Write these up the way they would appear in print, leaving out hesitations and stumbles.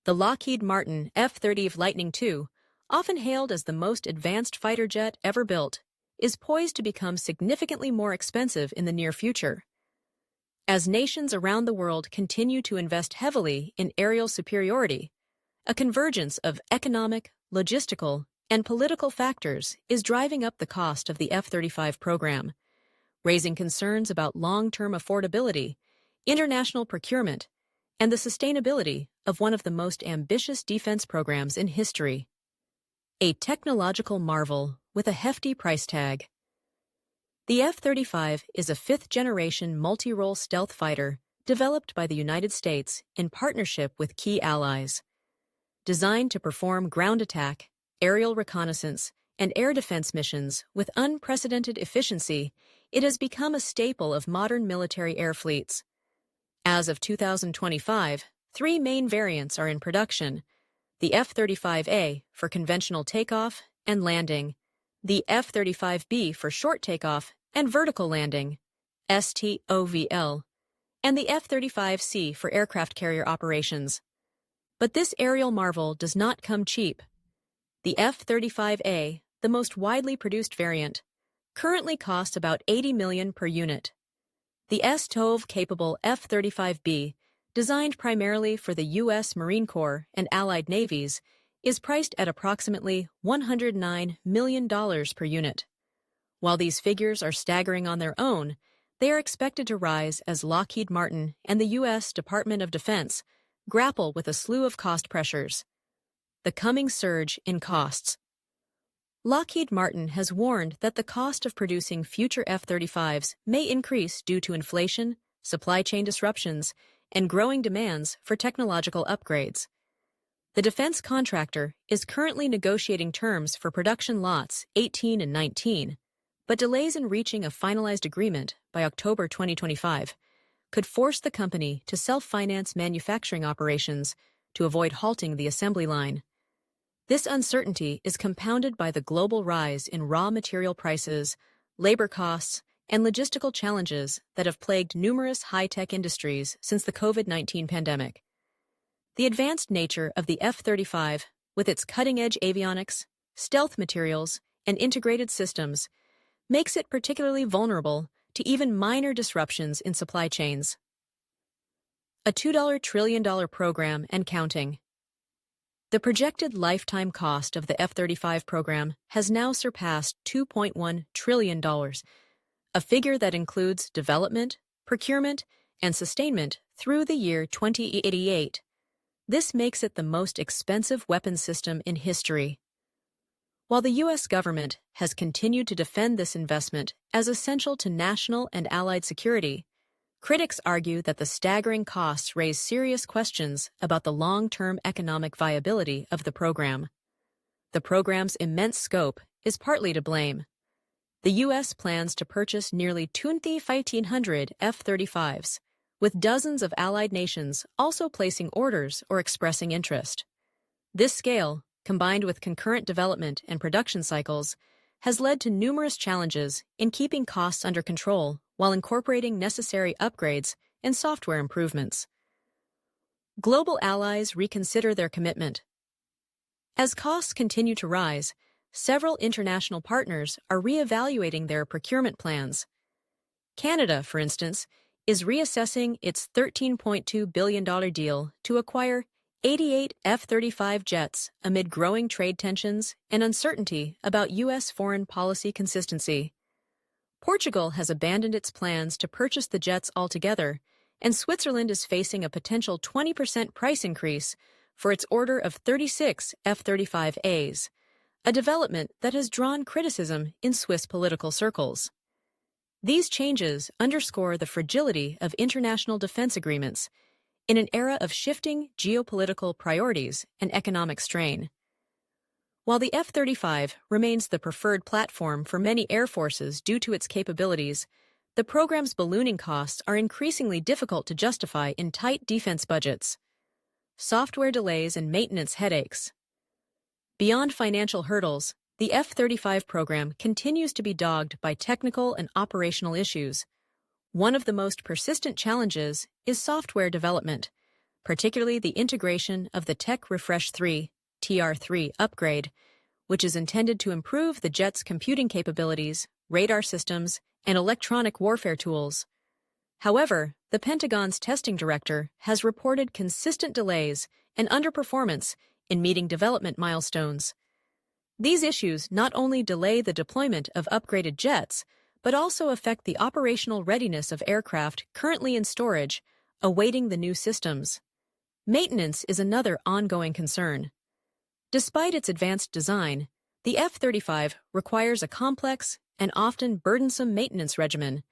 The Lockheed Martin F-35 Lightning II, often hailed as the most advanced fighter jet ever built, is poised to become significantly more expensive in the near future. As nations around the world continue to invest heavily in aerial superiority, a convergence of economic, logistical, and political factors is driving up the cost of the F-35 program, raising concerns about long-term affordability, international procurement, and the sustainability of one of the most ambitious defense programs in history. A technological marvel with a hefty price tag. The F-35 is a fifth-generation multi-role stealth fighter developed by the United States in partnership with key allies. Designed to perform ground attack, aerial reconnaissance, and air defense missions with unprecedented efficiency, it has become a staple of modern military air fleets. As of 2025, 3 main variants are in production: the F-35A for conventional takeoff and landing, the F-35B for short takeoff and vertical landing, STOVL, and the F-35C for aircraft carrier operations. But this aerial marvel does not come cheap. The F-35A, the most widely produced variant, currently costs about $80 million per unit. The STOV-capable F-35B, designed primarily for the U.S. Marine Corps and allied navies, is priced at approximately $109 million per unit. While these figures are staggering on their own, they are expected to rise as Lockheed Martin and the U.S. Department of Defense grapple with a slew of cost pressures. The coming surge in costs. Lockheed Martin has warned that the cost of producing future F-35s may increase due to inflation, supply chain disruptions, and growing demands for technological upgrades. The defense contractor is currently negotiating terms for production lots 18 and 19, but delays in reaching a finalized agreement by October 2025 could force the company to self-finance manufacturing operations to avoid halting the assembly line. This uncertainty is compounded by the global rise in raw material prices, labor costs, and logistical challenges that have plagued numerous high-tech industries since the COVID-19 pandemic. The advanced nature of the F-35, with its cutting-edge avionics, stealth materials, and integrated systems, makes it particularly vulnerable to even minor disruptions in supply chains. A $2 trillion program and counting. The projected lifetime cost of the F-35 program has now surpassed $2.1 trillion, a figure that includes development, procurement, and sustainment through the year 2088. This makes it the most expensive weapons system in history. While the U.S. government has continued to defend this investment as essential to national and allied security, critics argue that the staggering costs raise serious questions about the long-term economic viability of the program. The program's immense scope is partly to blame. The U.S. plans to purchase nearly 2,500 F-35s, with dozens of allied nations also placing orders or expressing interest. This scale, combined with concurrent development and production cycles, has led to numerous challenges in keeping costs under control while incorporating necessary upgrades and software improvements. Global allies reconsider their commitment. As costs continue to rise, several international partners are reevaluating their procurement plans. Canada, for instance, is reassessing its $13.2 billion deal to acquire 88 F-35 jets amid growing trade tensions and uncertainty about U.S. foreign policy consistency. Portugal has abandoned its plans to purchase the jets altogether, and Switzerland is facing a potential 20% price increase for its order of 36 F-35As, a development that has drawn criticism in Swiss political circles. These changes underscore the fragility of international defense agreements in an era of shifting geopolitical priorities and economic strain. While the F-35 remains the preferred platform for many air forces due to its capabilities, the program's ballooning costs are increasingly difficult to justify in tight defense budgets. Software delays and maintenance headaches. Beyond financial hurdles, the F-35 program continues to be dogged by technical and operational issues. One of the most persistent challenges is software development, particularly the integration of the Tech Refresh 3 (TR3) upgrade, which is intended to improve the jet's computing capabilities, radar systems, and electronic warfare tools. However, the Pentagon's testing director has reported consistent delays and underperformance in meeting development milestones. These issues not only delay the deployment of upgraded jets, but also affect the operational readiness of aircraft currently in storage, awaiting the new systems. Maintenance is another ongoing concern. Despite its advanced design, the F-35 requires a complex and often burdensome maintenance regimen,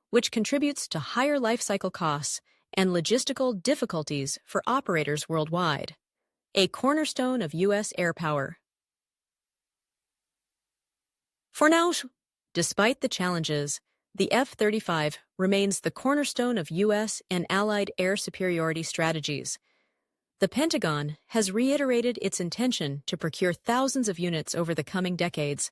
which contributes to higher life cycle costs and logistical difficulties for operators worldwide. A cornerstone of U.S. air power. For now, despite the challenges, the F-35 remains the cornerstone of U.S. and allied air superiority strategies. The Pentagon has reiterated its intention to procure thousands of units over the coming decades,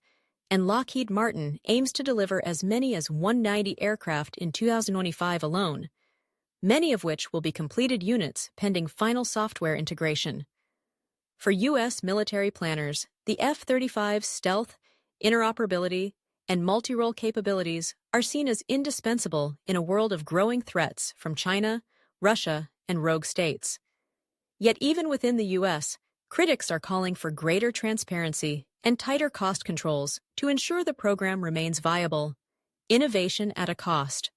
and Lockheed Martin aims to deliver as many as 190 aircraft in 2025 alone, many of which will be completed units pending final software integration. For U.S. military planners, the F-35's stealth, interoperability, and multi-role capabilities are seen as indispensable in a world of growing threats from China, Russia, and rogue states. Yet even within the U.S., critics are calling for greater transparency and tighter cost controls to ensure the program remains viable. Innovation at a cost.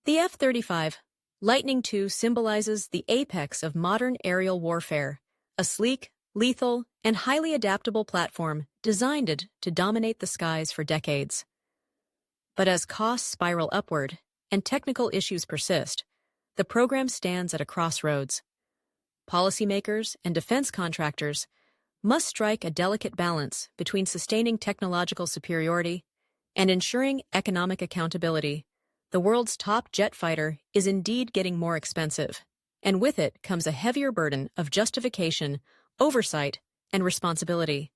The F-35 Lightning II symbolizes the apex of modern aerial warfare, a sleek, lethal, and highly adaptable platform designed to dominate the skies for decades. But as costs spiral upward and technical issues persist, the program stands at a crossroads. Policymakers and defense contractors must strike a delicate balance between sustaining technological superiority and ensuring economic accountability. The world's top jet fighter is indeed getting more expensive, and with it comes a heavier burden of justification, oversight, and responsibility.